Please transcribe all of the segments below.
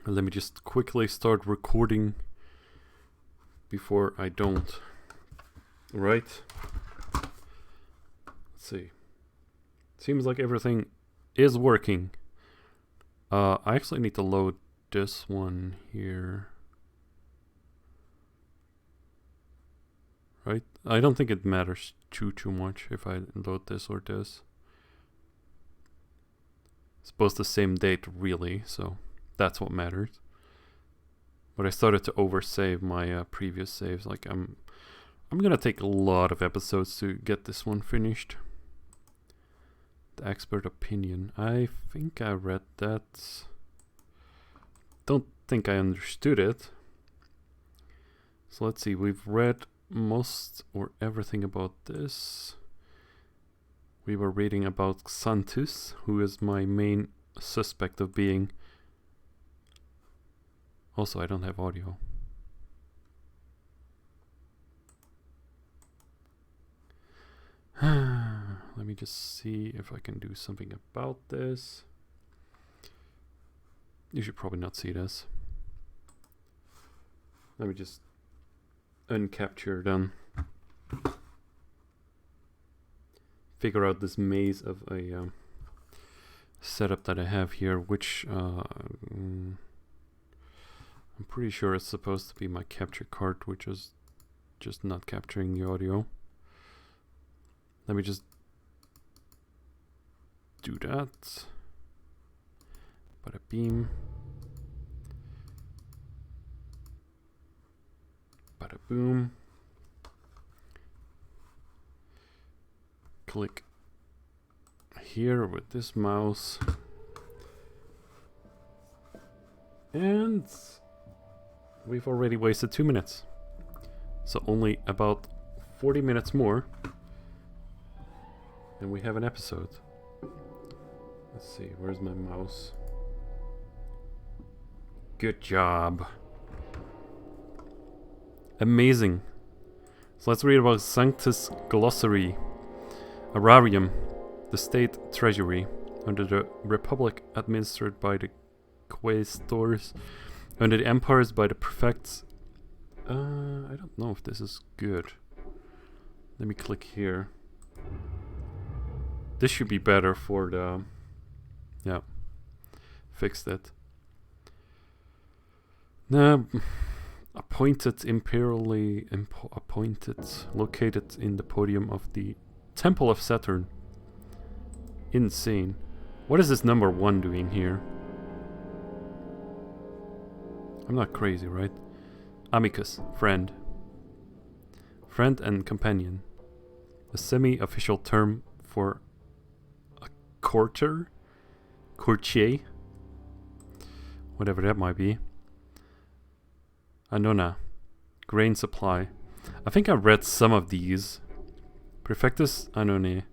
Let me just quickly start recording before I don't. Right? Let's see. Seems like everything is working. I actually need to load this one here. Right? I don't think it matters too much if I load this or this. It's both the same date really, so that's what matters. But I started to oversave my previous saves. Like I'm gonna take a lot of episodes to get this one finished. The expert opinion. I think I read that. Don't think I understood it. So let's see. We've read most or everything about this. We were reading about Xanthus, who is my main suspect of being. Also, I don't have audio. Let me just see if I can do something about this. You should probably not see this. Let me just uncapture then. Figure out this maze of a setup that I have here, which I'm pretty sure it's supposed to be my capture card, which is just not capturing the audio. Let me just do that. Bada beam. Bada boom. Click here with this mouse. And we've already wasted 2 minutes. So only about 40 minutes more. And we have an episode. Let's see, where's my mouse? Good job. Amazing. So let's read about Sanctus Glossary. Ararium, the state treasury, under the Republic administered by the Quaestors, under the Empires by the Prefects. I don't know if this is good. Let me click here. This should be better for the... Yeah. Fixed it. Appointed, imperially appointed, located in the podium of the Temple of Saturn. Insane. What is this number 1 doing here? I'm not crazy, right? Amicus, friend. Friend and companion. A semi-official term for a courtier? Courtier? Whatever that might be. Annona. Grain supply. I think I read some of these. Prefectus Annone.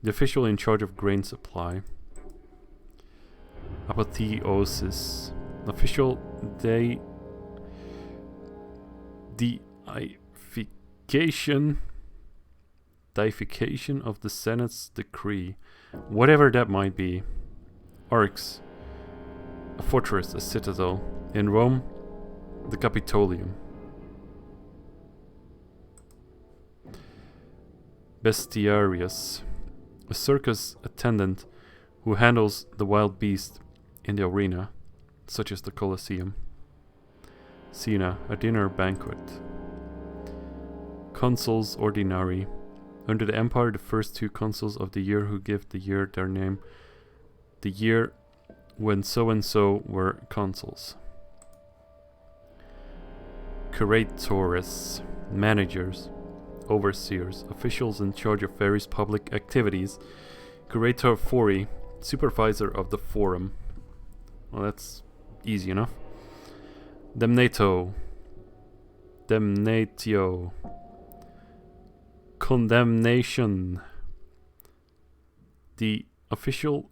The official in charge of grain supply. Apotheosis. Official deification of the Senate's decree. Whatever that might be. Arx. A fortress, a citadel. In Rome, the Capitolium. Bestiarius. A circus attendant who handles the wild beast in the arena, such as the Colosseum. Cena, a dinner banquet. Consuls ordinari. Under the Empire, the first 2 consuls of the year who give the year their name. The year when so-and-so were consuls. Curatores, managers, overseers, officials in charge of various public activities. Curator Fori, supervisor of the forum. Well, that's easy enough. Damnatio. Condemnation. The official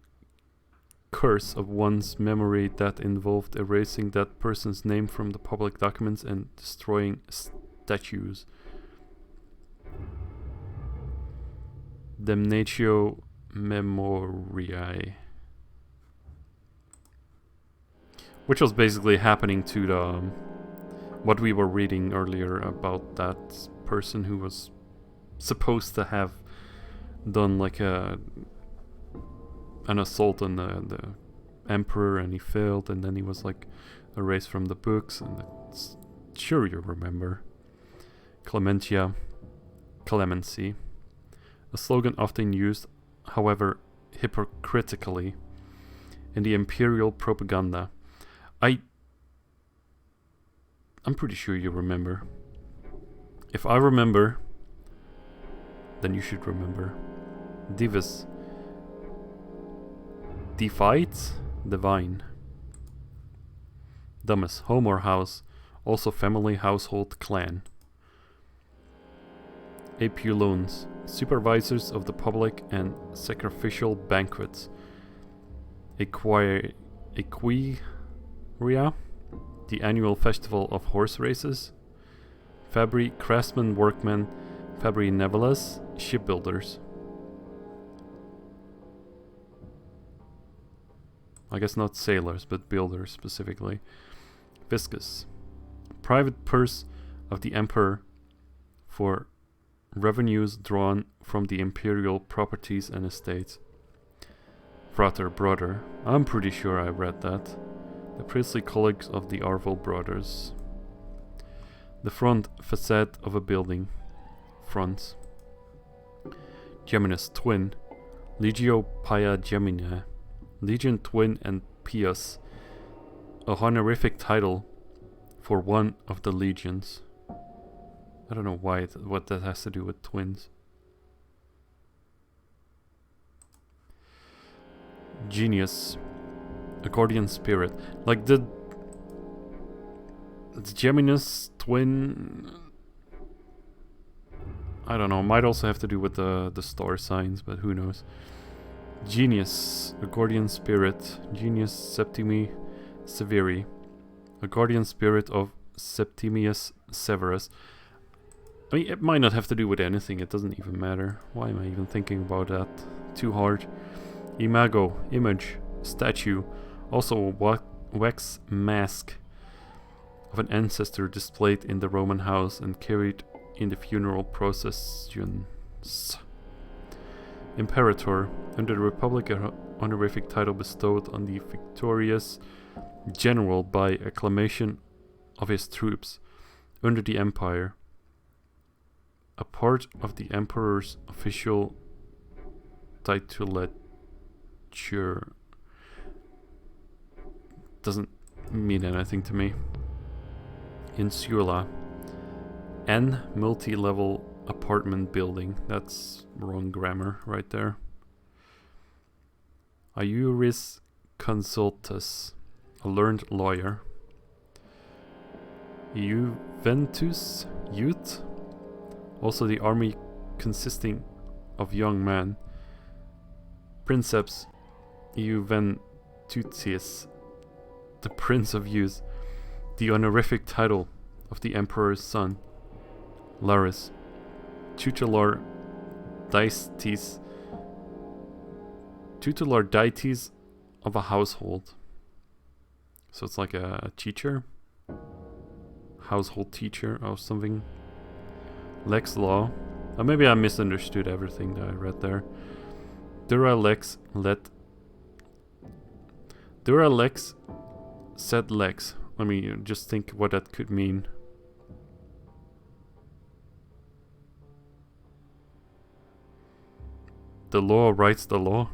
curse of one's memory that involved erasing that person's name from the public documents and destroying statues. Damnatio memoriae. which was basically happening to the what we were reading earlier about that person who was supposed to have done like an assault on the emperor, and he failed, and then he was like erased from the books. And it's, sure, you remember. Clementia, clemency, a slogan often used, however hypocritically, in the imperial propaganda. I'm pretty sure you remember. If I remember, then you should remember. Divus. Defight. Divine. Dumbest. Home or house. Also family, household, clan. Apulones. Supervisors of the public and sacrificial banquets. Equia. The annual festival of horse races. Fabri, craftsmen, workmen. Fabri Nevelas, shipbuilders. I guess not sailors, but builders specifically. Fiscus, private purse of the emperor for revenues drawn from the imperial properties and estates. Frater, brother. I'm pretty sure I read that. The priestly colleagues of the Arval brothers. The front facade of a building. Fronts. Geminus, twin. Legio Pia Gemini. Legion, twin, and Pius. A honorific title for one of the legions. I don't know why what that has to do with twins. Genius. Accordion spirit. Like the Geminus twin, I don't know, might also have to do with the star signs, but who knows. Genius, a guardian spirit, Genius Septimi Severi, a guardian spirit of Septimius Severus. I mean, it might not have to do with anything, it doesn't even matter. Why am I even thinking about that too hard? Imago, image, statue, also a wax mask of an ancestor displayed in the Roman house and carried in the funeral processions. Imperator, under the Republic, an honorific title bestowed on the victorious general by acclamation of his troops under the Empire. A part of the Emperor's official titulature. Doesn't mean anything to me. Insula. N, multi-level apartment building. That's wrong grammar right there. Iuris consultus, a learned lawyer. Juventus, youth. Also the army consisting of young men. Princeps, Juventutius, the Prince of Youth, the honorific title of the Emperor's son. Laris, tutelar deities of a household. So it's like a teacher, household teacher or something. Lex law. Or maybe I misunderstood everything that I read there. Duralex let. Duralex said lex. Let me just think what that could mean. The law writes the law?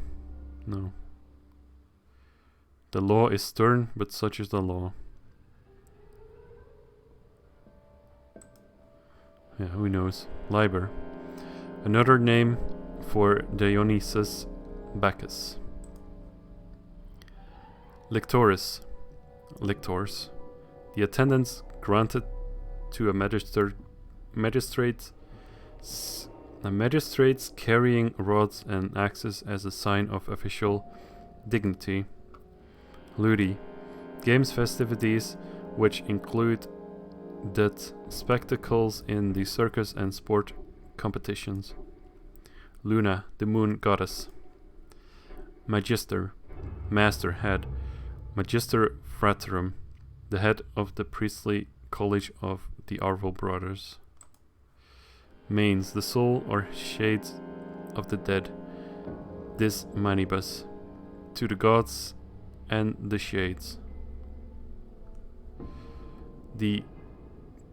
No. The law is stern, but such is the law. Yeah, who knows? Liber. Another name for Dionysus Bacchus. Lictoris. Lictors. The attendance granted to a magistrates carrying rods and axes as a sign of official dignity. Ludi. Games festivities which include spectacles in the circus and sport competitions. Luna, the moon goddess. Magister, master, head. Magister Fraterum, the head of the priestly college of the Arvel brothers. Manes, the soul or shades of the dead. This manibus, to the gods and the shades. The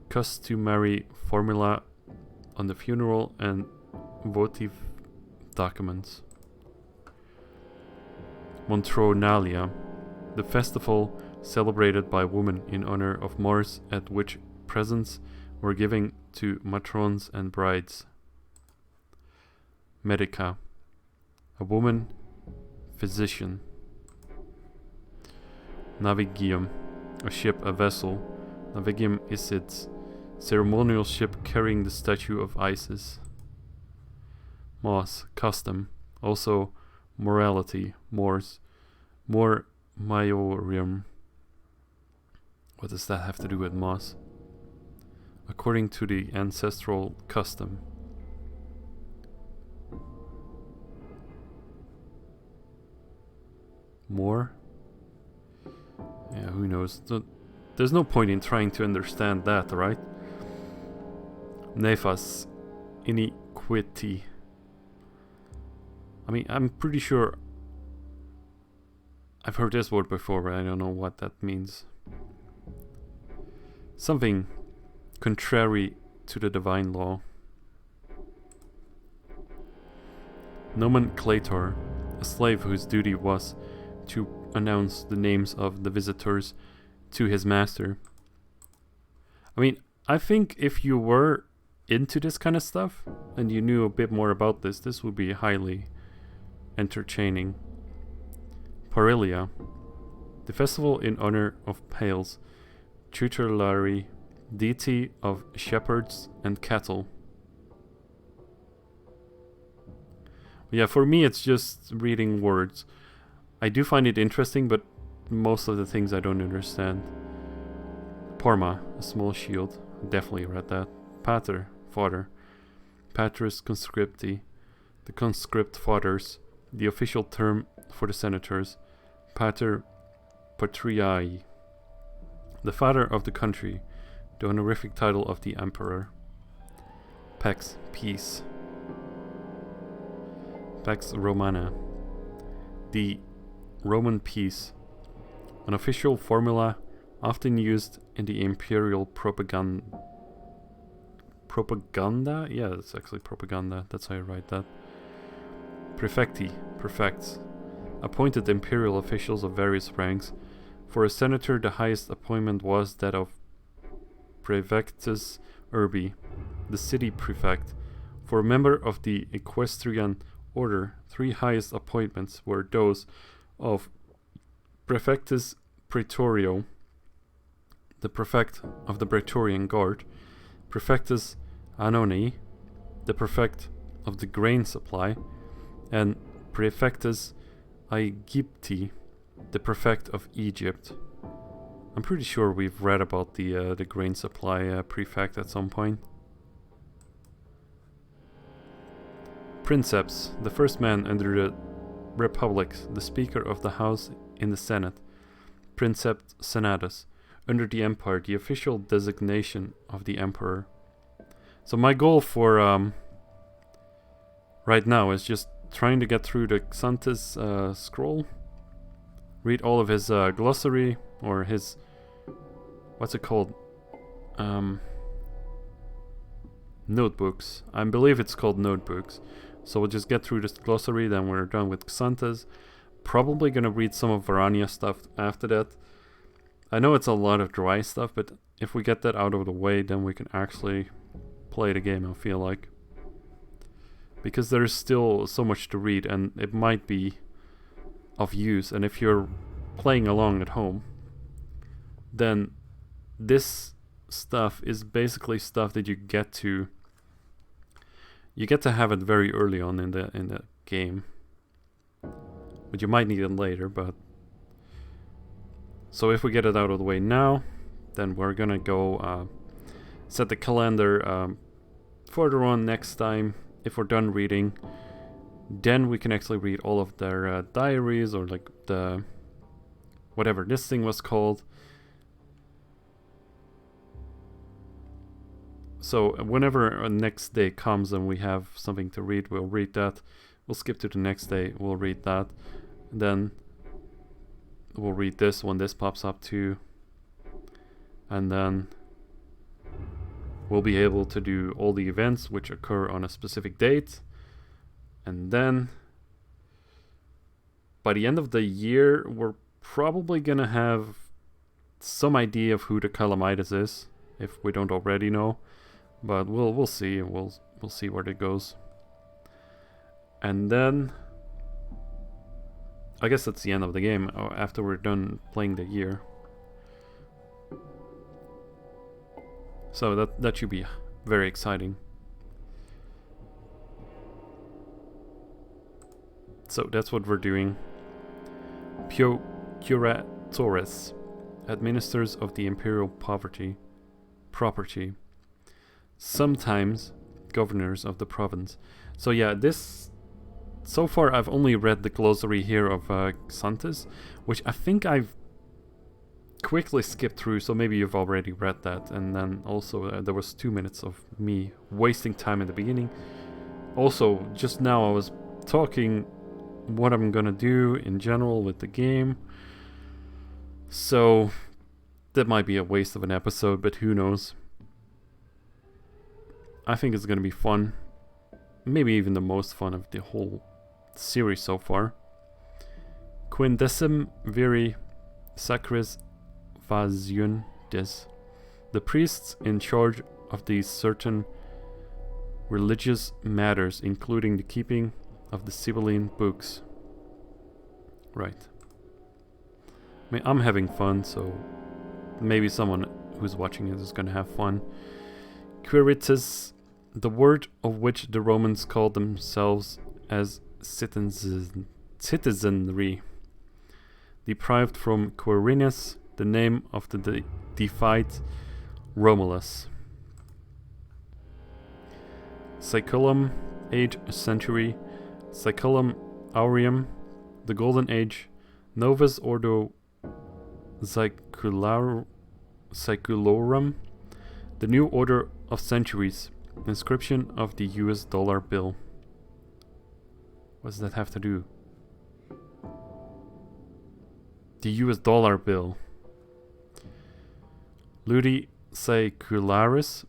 customary formula on the funeral and votive documents. Montronalia, the festival celebrated by women in honor of Mars, at which presents were given to matrons and brides. Medica, a woman physician. Navigium, a ship, a vessel. Navigium is its ceremonial ship carrying the statue of Isis. Mos, custom, also morality, mors, mor maiorium. What does that have to do with Mos? According to the ancestral custom. More? Yeah, who knows? There's no point in trying to understand that, right? Nefas, iniquity. I mean, I'm pretty sure I've heard this word before, but I don't know what that means. Something contrary to the divine law. Nomenclator, a slave whose duty was to announce the names of the visitors to his master. I mean, I think if you were into this kind of stuff and you knew a bit more about this, this would be highly entertaining. Parilia, the festival in honor of Pales, tutelary deity of shepherds and cattle. Yeah, for me it's just reading words. I do find it interesting, but most of the things I don't understand. Parma, a small shield. Definitely read that. Pater, father. Patris conscripti, the conscript fathers, the official term for the senators. Pater patriae, the father of the country, the honorific title of the emperor. Pax, peace. Pax Romana, the Roman peace, an official formula often used in the imperial propaganda. Propaganda? Yeah, it's actually propaganda. That's how you write that. Prefecti, prefects, appointed imperial officials of various ranks. For a senator, the highest appointment was that of Prefectus Urbi, the city prefect. For a member of the equestrian order, 3 highest appointments were those of Prefectus Praetorio, the prefect of the Praetorian Guard, Prefectus Annoni, the prefect of the grain supply, and Prefectus Aegypti, the prefect of Egypt. I'm pretty sure we've read about the grain supply prefect at some point. Princeps, the first man under the Republic, the Speaker of the House in the Senate. Princeps Senatus, under the Empire, the official designation of the Emperor. So my goal for right now is just trying to get through the Xanthus scroll, read all of his glossary, or his, what's it called? Notebooks. I believe it's called notebooks. So we'll just get through this glossary, then we're done with Xanthus. Probably gonna read some of Varania stuff after that. I know it's a lot of dry stuff, but if we get that out of the way, then we can actually play the game, I feel like. Because there's still so much to read, and it might be of use. And if you're playing along at home, then this stuff is basically stuff that you get to have it very early on in the game, but you might need it later. But so if we get it out of the way now, then we're gonna go set the calendar further on next time. If we're done reading, then we can actually read all of their diaries, or like the whatever this thing was called. So whenever a next day comes and we have something to read, we'll read that. We'll skip to the next day, we'll read that. And then we'll read this when this pops up too. And then we'll be able to do all the events which occur on a specific date. And then by the end of the year, we're probably gonna have some idea of who the Calamitis is, if we don't already know. But we'll see, and we'll see where it goes. And then I guess that's the end of the game after we're done playing the year. So that should be very exciting. So that's what we're doing. Procuratores, administrators of the imperial property. Sometimes governors of the province. So yeah, this... So far I've only read the glossary here of Xanthus, which I think I've quickly skipped through, so maybe you've already read that. And then also there was 2 minutes of me wasting time at the beginning. Also, just now I was talking what I'm gonna do in general with the game. So that might be a waste of an episode, but who knows. I think it's gonna be fun. Maybe even the most fun of the whole series so far. Quindecim viri sacris vasiundis. The priests in charge of these certain religious matters, including the keeping of the Sibylline books. Right. I mean, I'm having fun, so maybe someone who's watching it is gonna have fun. Quiritus, the word of which the Romans called themselves as citizenry, deprived from Quirinus, the name of the deified Romulus. Saeculum, age century. Saeculum aureum, the golden age. Novus ordo saeculorum, the new order of centuries. Inscription of the US dollar bill. What does that have to do? The US dollar bill. Ludi saecularis,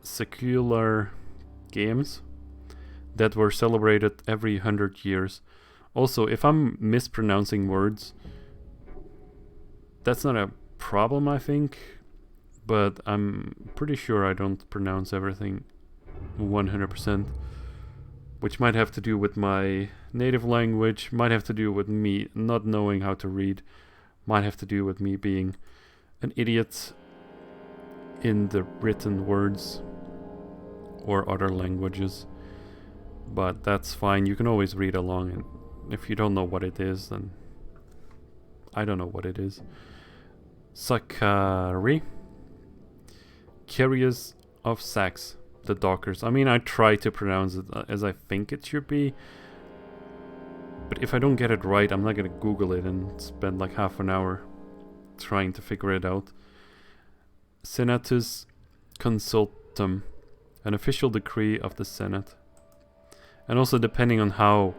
secular games that were celebrated every 100 years. Also, if I'm mispronouncing words, that's not a problem, I think. But I'm pretty sure I don't pronounce everything 100%. Which might have to do with my native language, might have to do with me not knowing how to read, might have to do with me being an idiot in the written words or other languages. But that's fine, you can always read along, and if you don't know what it is, then I don't know what it is. Sakari. Curious of Sax, the Dockers. I mean, I try to pronounce it as I think it should be, but if I don't get it right, I'm not gonna Google it and spend like half an hour trying to figure it out. Senatus Consultum, an official decree of the Senate. And also, depending on how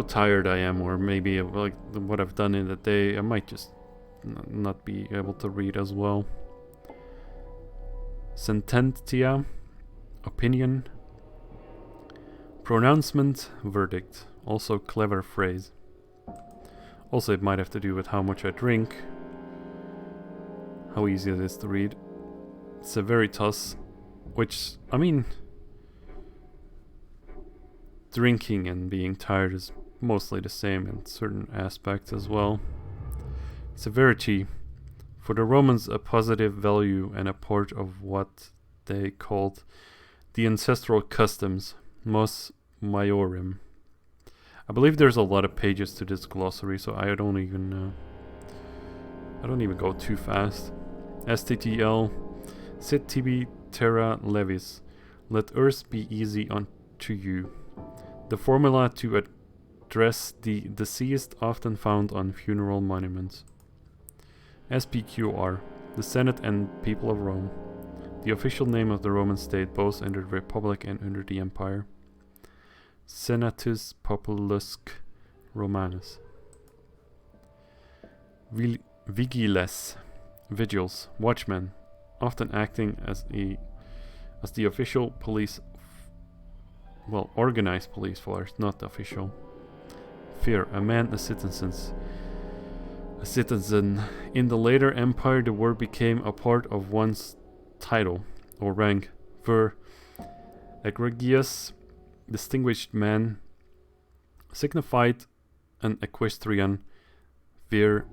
tired I am, or maybe like what I've done in the day, I might just not be able to read as well. Sententia, opinion. Pronouncement, verdict. Also clever phrase. Also, it might have to do with how much I drink, how easy it is to read. Severitas, which, I mean, drinking and being tired is mostly the same in certain aspects as well. Severity, for the Romans a positive value and a part of what they called the ancestral customs, mos maiorum. I believe there's a lot of pages to this glossary, so I don't even go too fast. STTL, sit tibi terra levis, let earth be easy unto you. The formula to dress the deceased often found on funeral monuments. S.P.Q.R. The Senate and people of Rome. The official name of the Roman state both under the Republic and under the Empire. Senatus Populusque Romanus. Vigiles. Vigils. Watchmen. Often acting as the official police, organized police force, not official. Fear, a man, a citizen. In the later empire, the word became a part of one's title or rank. Vir, egregious, distinguished man, signified an equestrian. Vir,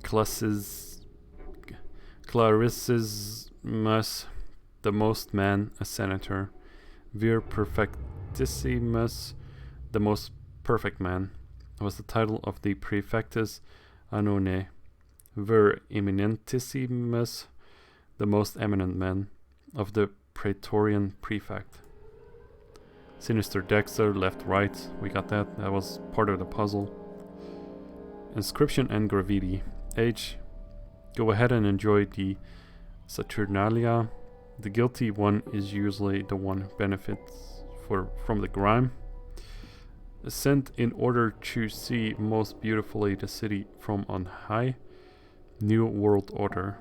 clarissimus, the most man, a senator. Vir perfectissimus, the most perfect man, was the title of the praefectus annone. Vir eminentissimus, the most eminent man, of the praetorian prefect. Sinister dexter, left, right, we got that. That was part of the puzzle. Inscription and graffiti. Age. Go ahead and enjoy the Saturnalia. The guilty one is usually the one who benefits from the crime. Ascend in order to see most beautifully the city from on high. New World Order.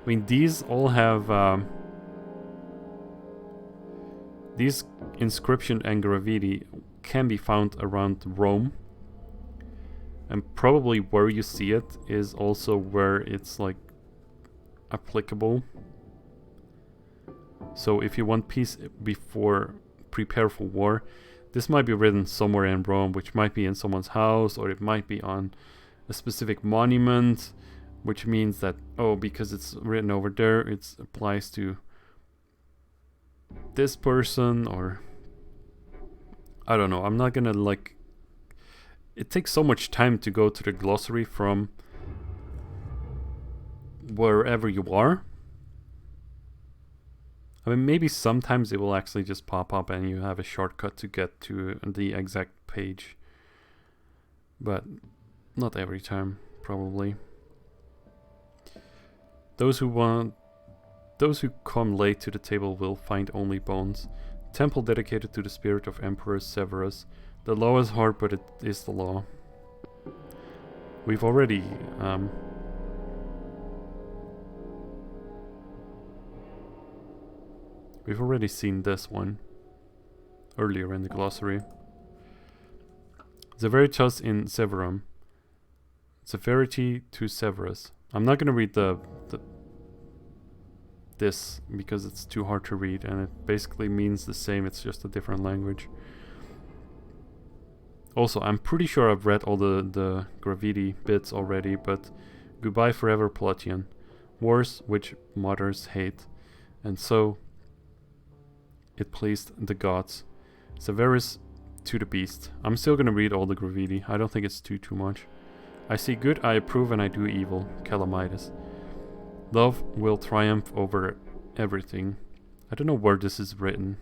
I mean, these all have these inscription and graffiti can be found around Rome. And probably where you see it is also where it's like applicable. So if you want peace before prepare for war, this might be written somewhere in Rome, which might be in someone's house, or it might be on a specific monument, which means that, oh, because it's written over there, it applies to this person, or I don't know. I'm not gonna like, it takes so much time to go to the glossary from wherever you are. I mean, maybe sometimes it will actually just pop up and you have a shortcut to get to the exact page. But not every time, probably. Those who come late to the table will find only bones. Temple dedicated to the spirit of Emperor Severus. The law is hard, but it is the law. We've already seen this one earlier in the glossary. Severitas in Severum. Severity to Severus. I'm not gonna read this because it's too hard to read, and it basically means the same, it's just a different language. Also, I'm pretty sure I've read all the graffiti bits already, but goodbye forever, Platian. Wars which mothers hate, and so it pleased the gods. Severus to the beast. I'm still gonna read all the graffiti. I don't think it's too much. I see good, I approve, and I do evil. Calamitis. Love will triumph over everything. I don't know where this is written.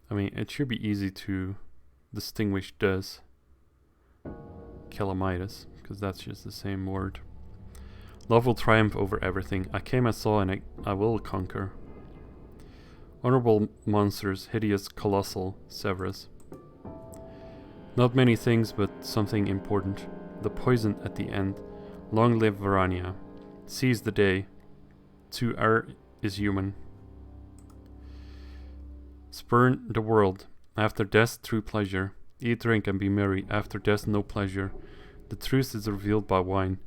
I mean, it should be easy to distinguish this. Calamitis, because that's just the same word. Love will triumph over everything. I came, I saw, and I will conquer. Honorable monsters, hideous, colossal, Severus. Not many things, but something important. The poison at the end. Long live Verania. Seize the day. To err is human. Spurn the world. After death, true pleasure. Eat, drink, and be merry. After death, no pleasure. The truth is revealed by wine.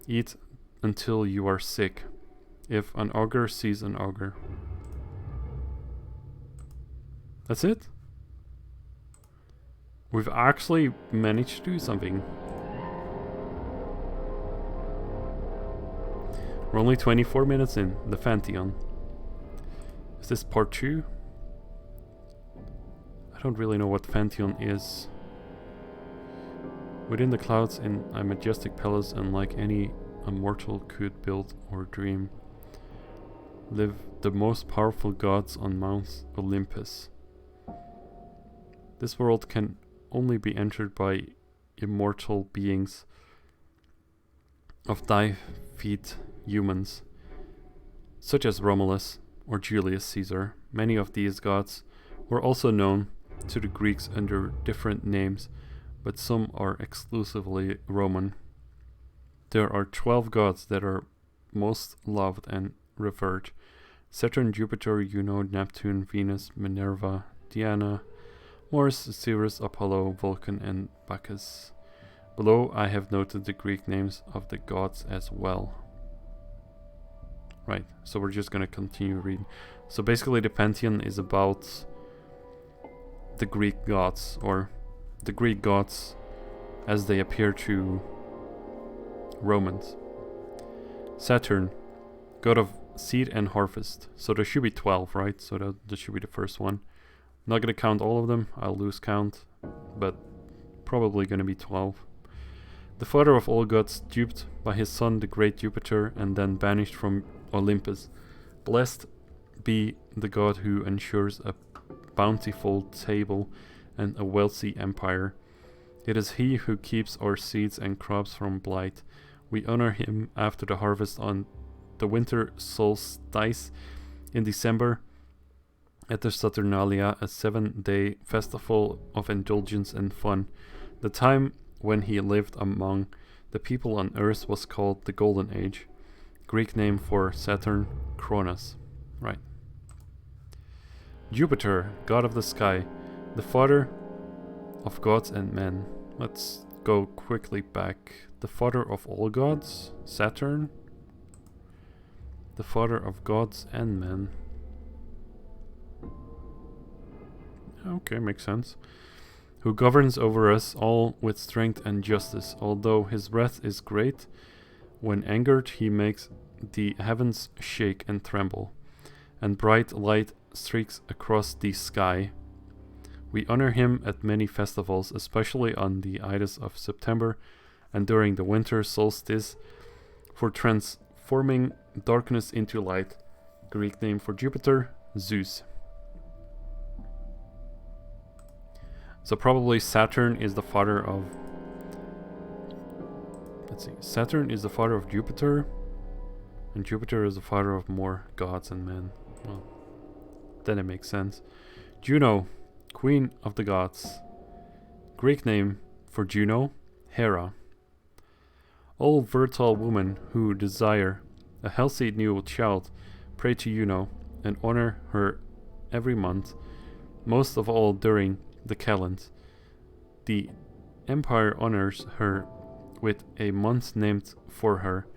Eat until you are sick. If an augur sees an augur. That's it? We've actually managed to do something. We're only 24 minutes in. The Pantheon. Is this part 2? I don't really know what the Pantheon is. Within the clouds in a majestic palace, unlike any a mortal could build or dream, live the most powerful gods on Mount Olympus. This world can only be entered by immortal beings of thy-feet humans, such as Romulus or Julius Caesar. Many of these gods were also known to the Greeks under different names, but some are exclusively Roman. There are 12 gods that are most loved and revered: Saturn, Jupiter, Juno, Neptune, Venus, Minerva, Diana, Mars, Ceres, Apollo, Vulcan, and Bacchus. Below I have noted the Greek names of the gods as well. Right, so we're just gonna continue reading. So basically the Pantheon is about the Greek gods, or the Greek gods as they appear to Romans. Saturn, god of seed and harvest. So there should be 12, right? So that should be the first one. I'm not gonna count all of them, I'll lose count, but probably gonna be 12. The father of all gods, duped by his son the great Jupiter and then banished from Olympus. Blessed be the god who ensures a bountiful table and a wealthy empire. It is he who keeps our seeds and crops from blight. We honor him after the harvest on the winter solstice in December at the Saturnalia, a 7-day festival of indulgence and fun. The time when he lived among the people on earth was called the Golden Age, Greek name for Saturn, Kronos. Right. Jupiter, god of the sky, the father of gods and men. Let's go quickly back. The father of all gods, Saturn. The father of gods and men. Okay, makes sense. Who governs over us all with strength and justice. Although his wrath is great, when angered he makes the heavens shake and tremble, and bright light streaks across the sky. We honor him at many festivals, especially on the Ides of September and during the winter solstice, for transforming darkness into light. Greek name for Jupiter, Zeus. So probably Saturn is the father of... Let's see. Saturn is the father of Jupiter, and Jupiter is the father of more gods and men. Well, then it makes sense. Juno, queen of the gods. Greek name for Juno, Hera. All fertile women who desire a healthy new child pray to Juno and honor her every month, most of all during the calends. The empire honors her with a month named for her,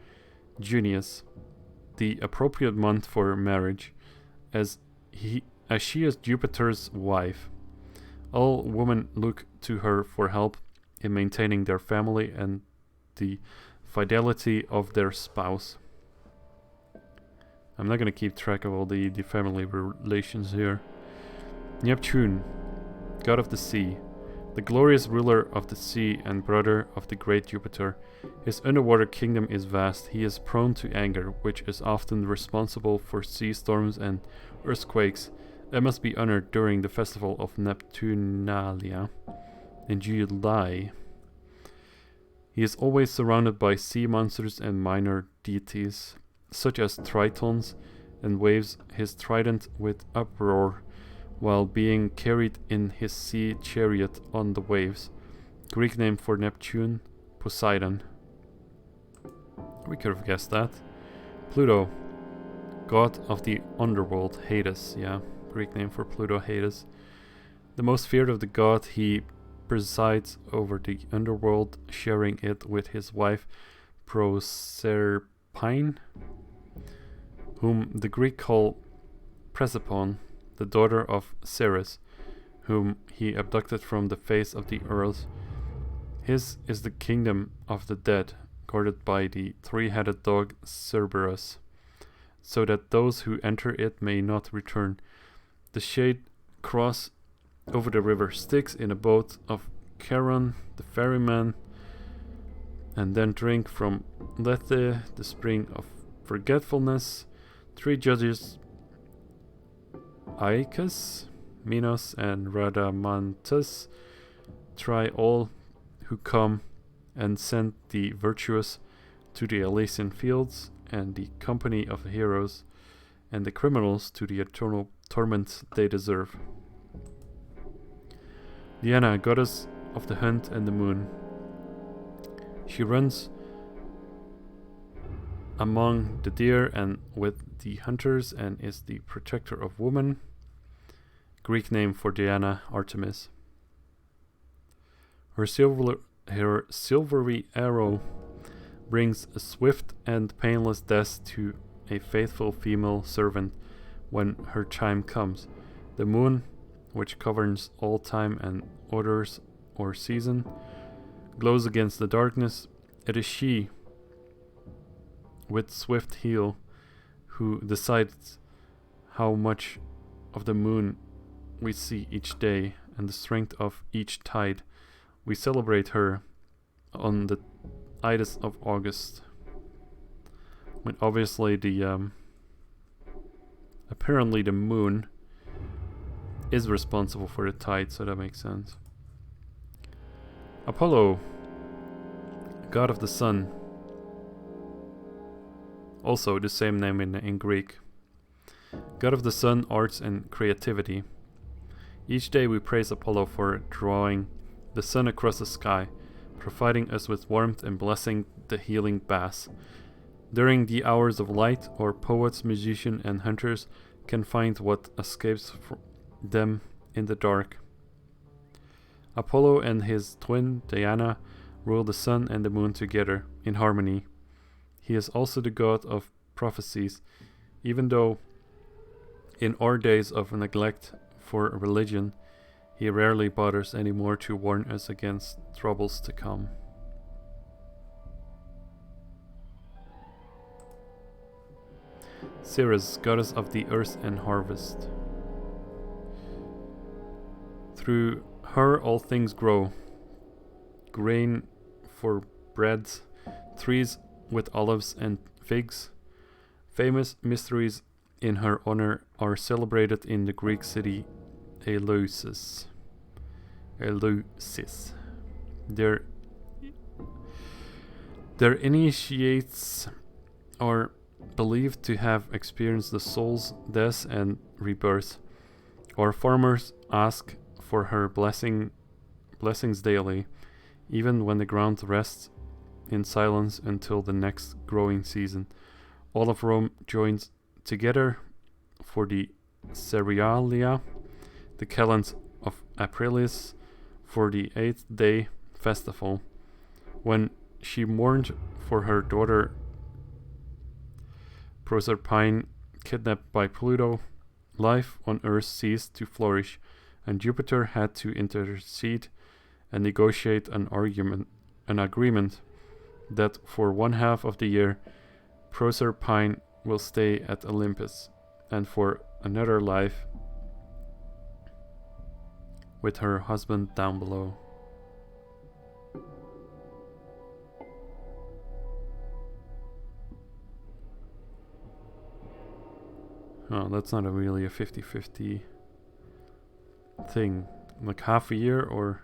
Junius, the appropriate month for marriage, as she is Jupiter's wife. All women look to her for help in maintaining their family and the fidelity of their spouse. I'm not going to keep track of all the family relations here. Neptune, god of the sea, the glorious ruler of the sea and brother of the great Jupiter. His underwater kingdom is vast. He is prone to anger, which is often responsible for sea storms and earthquakes, and must be honored during the festival of Neptunalia in July. He is always surrounded by sea monsters and minor deities, such as tritons, and waves his trident with uproar while being carried in his sea chariot on the waves. Greek name for Neptune, Poseidon. We could have guessed that. Pluto, god of the underworld, Hades. Yeah, Greek name for Pluto, Hades. The most feared of the gods, he presides over the underworld, sharing it with his wife Proserpine, whom the Greek call Persephone, the daughter of Ceres, whom he abducted from the face of the earth. His is the kingdom of the dead, guarded by the three-headed dog Cerberus, so that those who enter it may not return. The shade cross over the river Styx in a boat of Charon, the ferryman and then drink from Lethe, the spring of forgetfulness. 3 judges, Aeacus, Minos, and Radamanthus, try all who come, and send the virtuous to the Elysian fields, and the company of the heroes, and the criminals to the eternal torment they deserve. Diana, goddess of the hunt and the moon. She runs among the deer and with the hunters, and is the protector of women. Greek name for Diana, Artemis. Her silvery arrow brings a swift and painless death to a faithful female servant when her time comes. The moon, which governs all time and orders or season, glows against the darkness. It is she, with swift heel, who decides how much of the moon we see each day and the strength of each tide. We celebrate her on the Ides of August, when obviously the apparently the moon is responsible for the tide, so that makes sense. Apollo, god of the sun, also the same name in Greek. God of the sun, arts, and creativity. Each day we praise Apollo for drawing the sun across the sky, providing us with warmth and blessing the healing baths. During the hours of light, our poets, musicians, and hunters can find what escapes them in the dark. Apollo and his twin Diana rule the sun and the moon together in harmony. He is also the god of prophecies, even though in our days of neglect for religion, he rarely bothers anymore to warn us against troubles to come. Ceres, goddess of the earth and harvest. Through her all things grow, grain for bread, trees with olives and figs. Famous mysteries in her honor are celebrated in the Greek city Eleusis. Their initiates are believed to have experienced the soul's death and rebirth. Our farmers ask for her blessings daily, even when the ground rests in silence until the next growing season. All of Rome joins together for the Cerealia, the calends of Aprilis, for the 8th day festival, when she mourned for her daughter Proserpine, kidnapped by Pluto. Life on Earth ceased to flourish, and Jupiter had to intercede and negotiate an agreement that for 1/2 of the year Proserpine will stay at Olympus, and for another life with her husband down below. Oh, that's not really a 50-50 thing. Like half a year or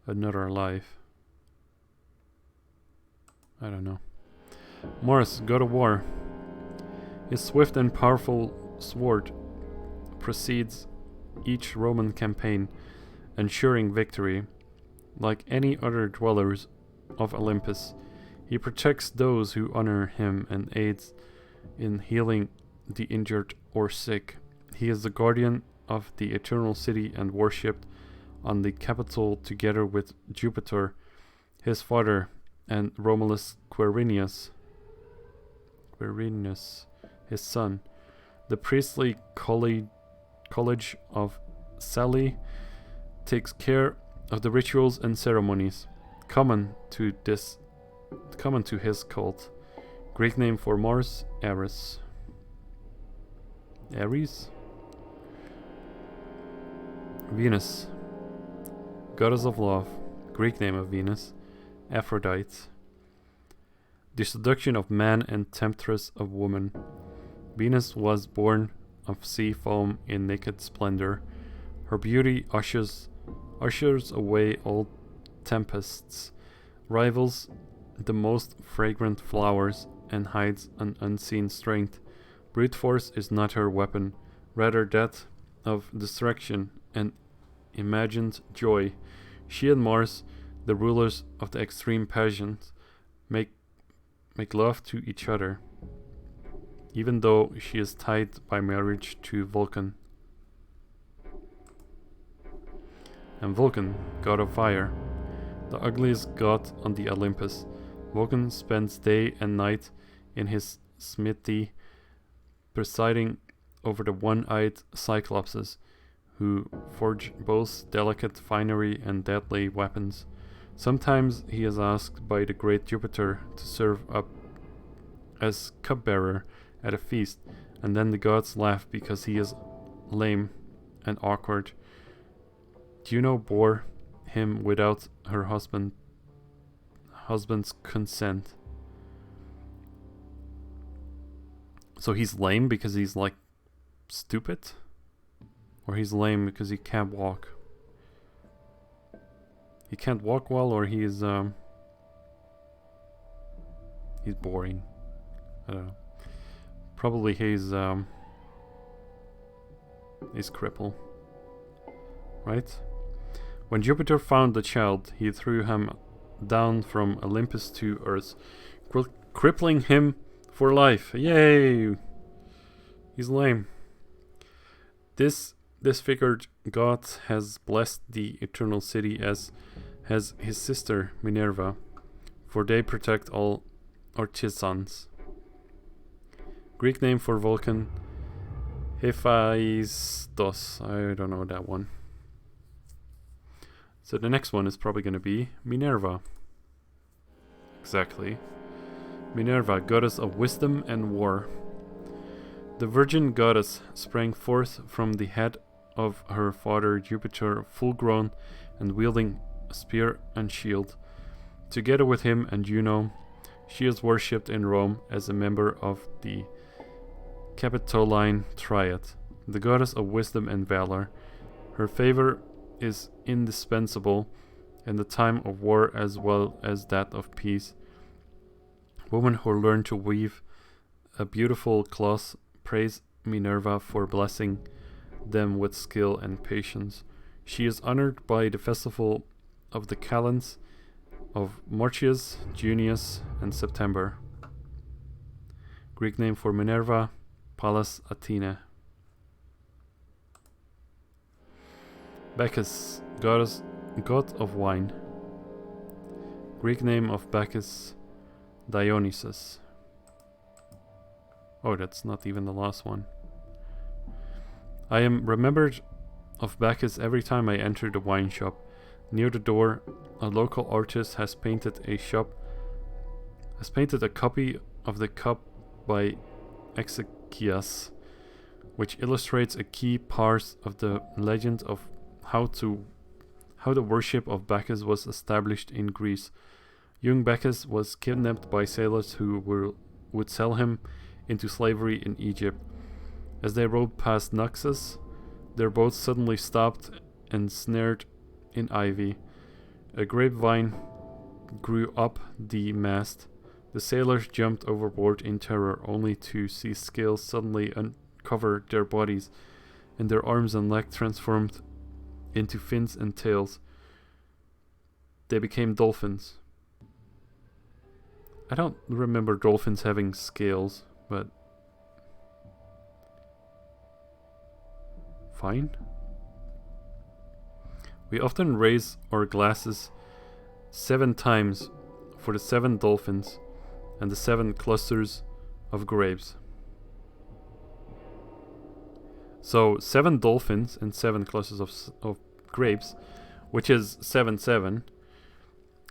another life. I don't know. Mars, god of war. His swift and powerful sword precedes each Roman campaign, ensuring victory. Like any other dwellers of Olympus, he protects those who honor him and aids in healing the injured or sick. He is the guardian of the eternal city and worshipped on the Capitol together with Jupiter, his father, and Romulus Quirinius, his son. The priestly college of Sali takes care of the rituals and ceremonies common to his cult. Greek name for Mars, Ares. Venus, goddess of love. Greek name of Venus, Aphrodite. The seduction of man and temptress of woman. Venus was born of sea foam in naked splendor. Her beauty ushers away all tempests, rivals the most fragrant flowers, and hides an unseen strength. Brute force is not her weapon, rather that of distraction and imagined joy. She and Mars, the rulers of the extreme passions, make love to each other, even though she is tied by marriage to Vulcan. And Vulcan, god of fire, the ugliest god on the Olympus. Vulcan spends day and night in his smithy, presiding over the one-eyed Cyclopses, who forge both delicate finery and deadly weapons. Sometimes he is asked by the great Jupiter to serve up as cupbearer at a feast, and then the gods laugh because he is lame and awkward. Juno bore him without her husband's consent. So he's lame because he's like stupid? Or he's lame because he can't walk? He can't walk well, or he's boring. I don't know. Probably he's crippled. Right? When Jupiter found the child, he threw him down from Olympus to Earth, crippling him for life. Yay! He's lame. This disfigured god has blessed the eternal city, as has his sister Minerva, for they protect all artisans. Greek name for Vulcan, Hephaistos. I don't know that one. So the next one is probably going to be Minerva. Exactly. Minerva, goddess of wisdom and war. The virgin goddess sprang forth from the head of her father Jupiter, full grown and wielding a spear and shield. Together with him and Juno, she is worshipped in Rome as a member of the Capitoline Triad, the goddess of wisdom and valor. Her favor is indispensable in the time of war as well as that of peace. Women who learn to weave a beautiful cloth praise Minerva for blessing them with skill and patience. She is honored by the festival of the Calends of Martius, Junius, and September. Greek name for Minerva, Pallas Athena. Bacchus, god of wine. Greek name of Bacchus, Dionysus. Oh, that's not even the last one. I am remembered of Bacchus every time I enter the wine shop. Near the door, a local artist has painted a copy of the cup by Exekias, which illustrates a key part of the legend of how the worship of Bacchus was established in Greece. Young Bacchus was kidnapped by sailors who would sell him into slavery in Egypt. As they rowed past Naxos, their boat suddenly stopped and snared in ivy. A grapevine grew up the mast. The sailors jumped overboard in terror, only to see scales suddenly uncover their bodies, and their arms and legs transformed into fins and tails. They became dolphins. I don't remember dolphins having scales, but fine. We often raise our glasses 7 times for the 7 dolphins and the 7 clusters of grapes. So 7 dolphins and 7 clusters of grapes, which is 7-7.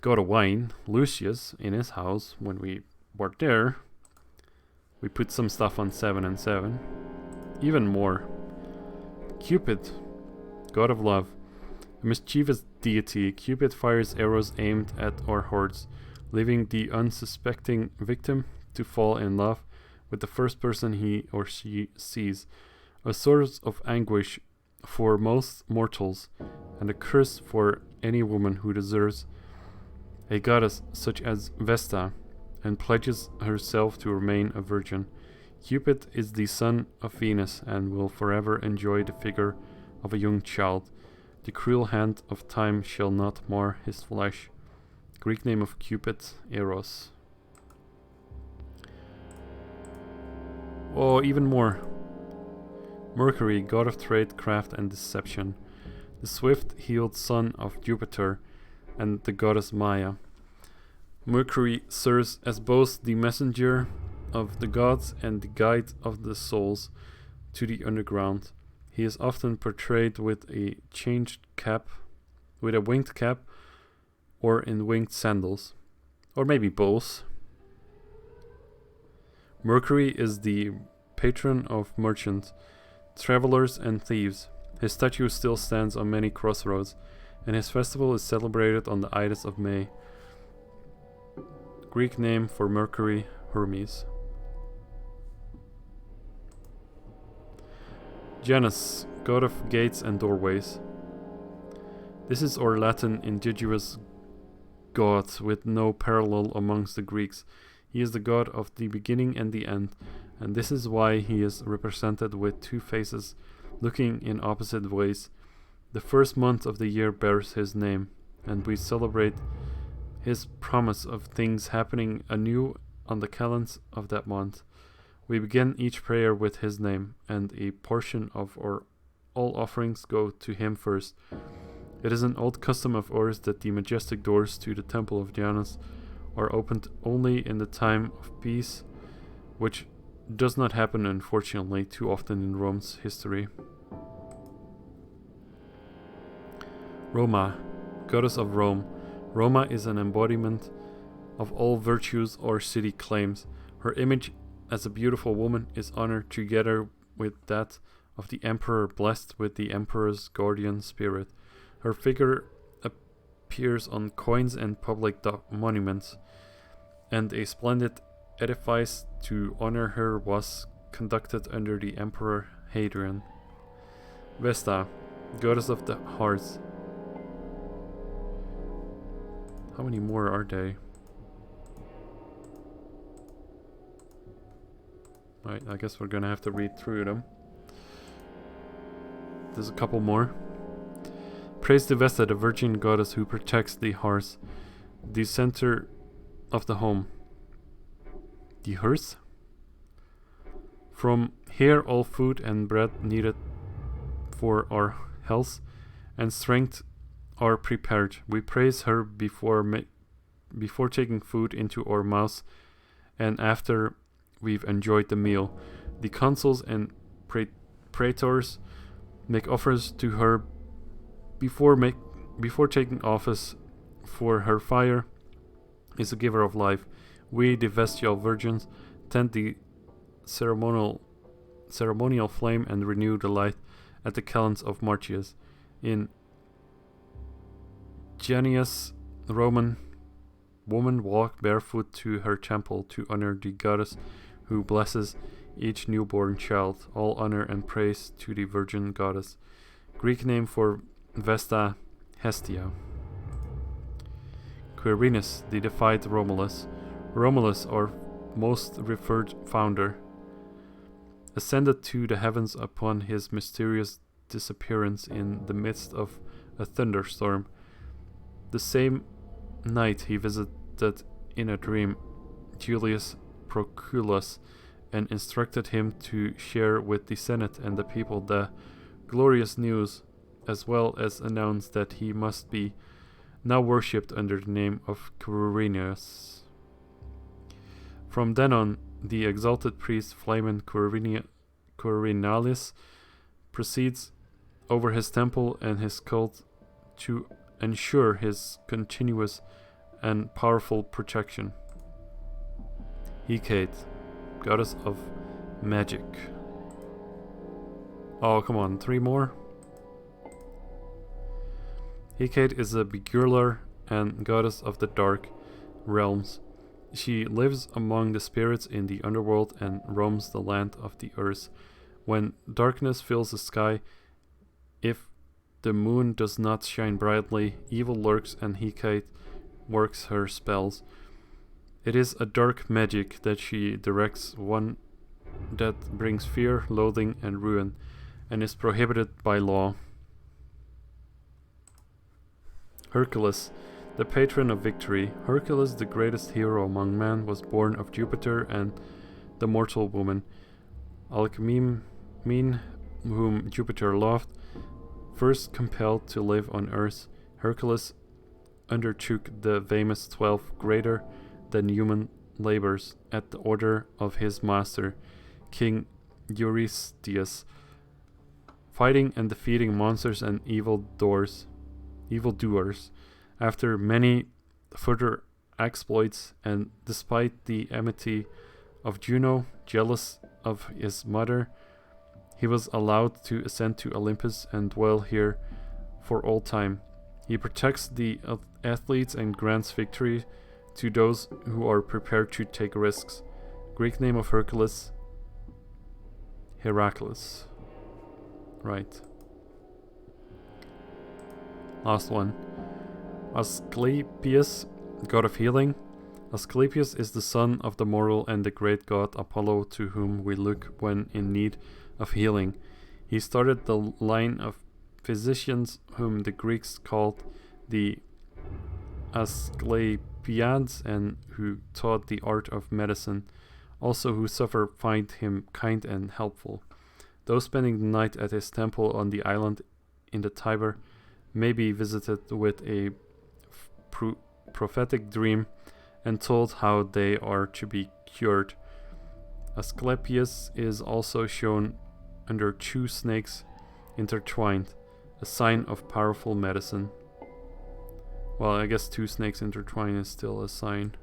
God of wine, Lucius, in his house, when we were there, we put some stuff on 7 and 7. Even more. Cupid, god of love, a mischievous deity. Cupid fires arrows aimed at our hearts, leaving the unsuspecting victim to fall in love with the first person he or she sees. A source of anguish for most mortals, and a curse for any woman who deserves a goddess such as Vesta, and pledges herself to remain a virgin. Cupid is the son of Venus and will forever enjoy the figure of a young child. The cruel hand of time shall not mar his flesh. Greek name of Cupid, Eros. Oh, even more. Mercury, god of trade, craft, and deception. The swift-heeled son of Jupiter and the goddess Maya. Mercury serves as both the messenger of the gods and the guide of the souls to the underground. He is often portrayed with a winged cap, or in winged sandals, or maybe both. Mercury is the patron of merchants, travelers, and thieves. His statue still stands on many crossroads, and his festival is celebrated on the Ides of May. Greek name for Mercury, Hermes. Janus, god of gates and doorways. This is our Latin indigenous god with no parallel amongst the Greeks. He is the god of the beginning and the end, and this is why he is represented with two faces looking in opposite ways. The first month of the year bears his name, and we celebrate his promise of things happening anew on the calends of that month. We begin each prayer with his name, and a portion of our all offerings go to him first. It is an old custom of ours that the majestic doors to the temple of Janus are opened only in the time of peace, which does not happen, unfortunately, too often in Rome's history. Roma, goddess of Rome. Roma is an embodiment of all virtues our city claims. Her image as a beautiful woman is honored together with that of the emperor, blessed with the emperor's guardian spirit. Her figure appears on coins and public monuments, and a splendid edifice to honor her was conducted under the emperor Hadrian. Vesta, goddess of the hearts. How many more are there? Right, I guess we're gonna have to read through them. There's a couple more. Praise to Vesta, the virgin goddess who protects the hearth, the center of the home. The hearth? From here all food and bread needed for our health and strength are prepared. We praise her before taking food into our mouths and after we've enjoyed the meal. The consuls and praetors make offers to her before taking office, for her fire is a giver of life. We, the Vestal virgins, tend the ceremonial flame and renew the light at the calends of Martius. In Janius, the Roman woman walked barefoot to her temple to honor the goddess who blesses each newborn child. All honor and praise to the virgin goddess. Greek name for Vesta, Hestia. Quirinus, the defied Romulus. Romulus, our most revered founder, ascended to the heavens upon his mysterious disappearance in the midst of a thunderstorm. The same night he visited in a dream Julius Proculus and instructed him to share with the Senate and the people the glorious news, as well as announce that he must be now worshipped under the name of Quirinus. From then on, the exalted priest Flamen Quirinalis proceeds over his temple and his cult to ensure his continuous and powerful protection. Hecate, goddess of magic. Oh, come on, 3 more? Hecate is a beguiler and goddess of the dark realms. She lives among the spirits in the underworld and roams the land of the earth. When darkness fills the sky, if the moon does not shine brightly, evil lurks and Hecate works her spells. It is a dark magic that she directs, one that brings fear, loathing, and ruin, and is prohibited by law. Hercules, the patron of victory. Hercules, the greatest hero among men, was born of Jupiter and the mortal woman, Alcmene, whom Jupiter loved. First compelled to live on earth, Hercules undertook the famous 12 greater than human labors at the order of his master, King Eurystheus, fighting and defeating monsters and evildoers. After many further exploits, and despite the enmity of Juno, jealous of his mother, he was allowed to ascend to Olympus and dwell here for all time. He protects the athletes and grants victory to those who are prepared to take risks. Greek name of Hercules, Heracles. Right. Last one. Asclepius, god of healing. Asclepius is the son of the mortal and the great god Apollo, to whom we look when in need of healing. He started the line of physicians whom the Greeks called the Asclepiads, and who taught the art of medicine. Also who suffer find him kind and helpful. Those spending the night at his temple on the island in the Tiber may be visited with a prophetic dream and told how they are to be cured. Asclepius is also shown under 2 snakes intertwined, a sign of powerful medicine. Well, I guess 2 snakes intertwined is still a sign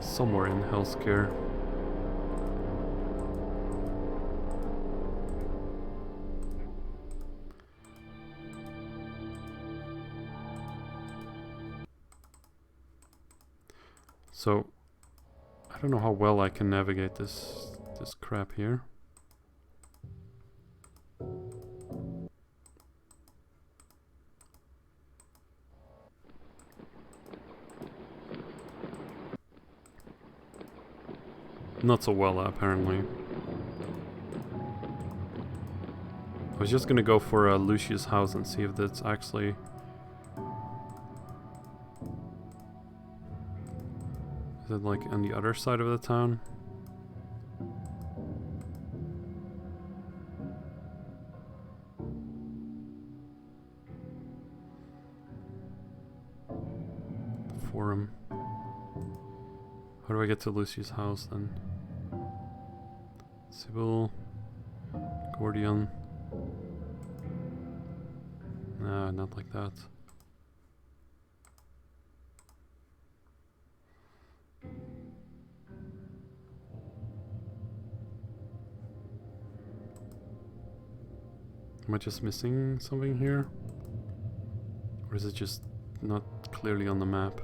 somewhere in healthcare. So, I don't know how well I can navigate this crap here. Not so well, apparently. I was just gonna go for Lucius' house and see if that's actually... Is it like on the other side of the town? The forum. How do I get to Lucius' house then? Sibyl, Gordion. Nah, not like that. Am I just missing something here? Or is it just not clearly on the map?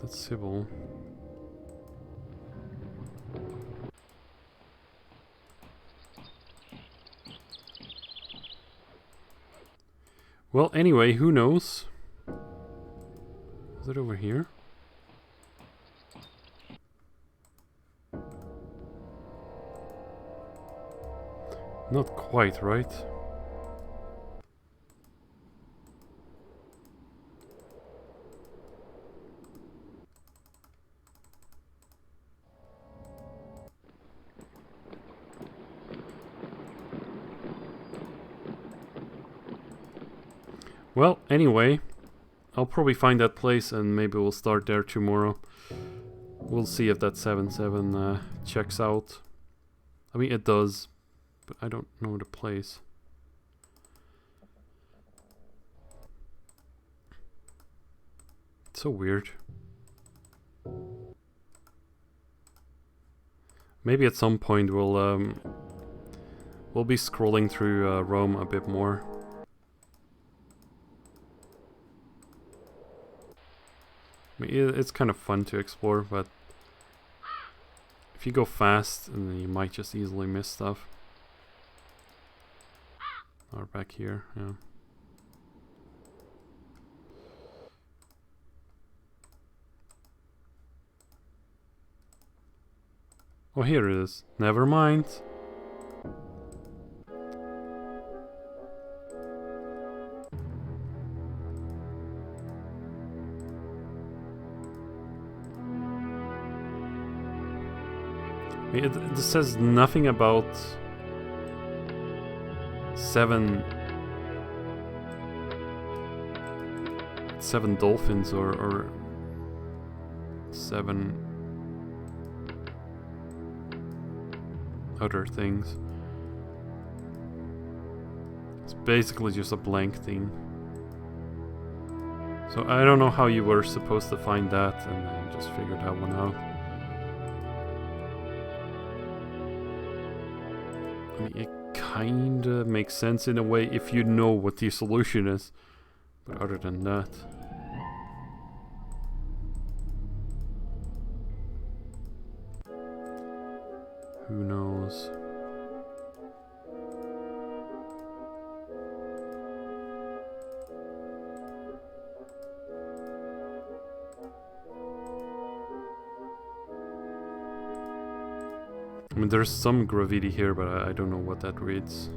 That's Sybil. Well, anyway, who knows? Is it over here? Not quite, right? Well, anyway, I'll probably find that place and maybe we'll start there tomorrow. We'll see if that 7-7 checks out. I mean, it does, but I don't know the place. So weird. Maybe at some point we'll be scrolling through Rome a bit more. I mean, it's kind of fun to explore, but if you go fast, then you might just easily miss stuff. Or back here, yeah. Oh, here it is. Never mind. It says nothing about seven dolphins or 7 other things. It's basically just a blank thing. So I don't know how you were supposed to find that, and then just figured that one out. I mean, it kinda makes sense in a way if you know what the solution is. But other than that... who knows? I mean, there's some graffiti here, but I don't know what that reads.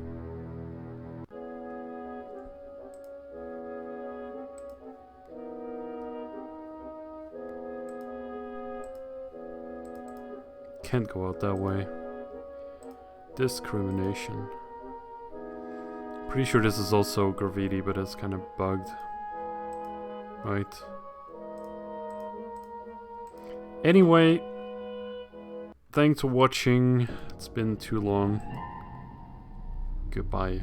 Can't go out that way. Discrimination. Pretty sure this is also graffiti, but it's kind of bugged. Right. Anyway, thanks for watching. It's been too long. Goodbye.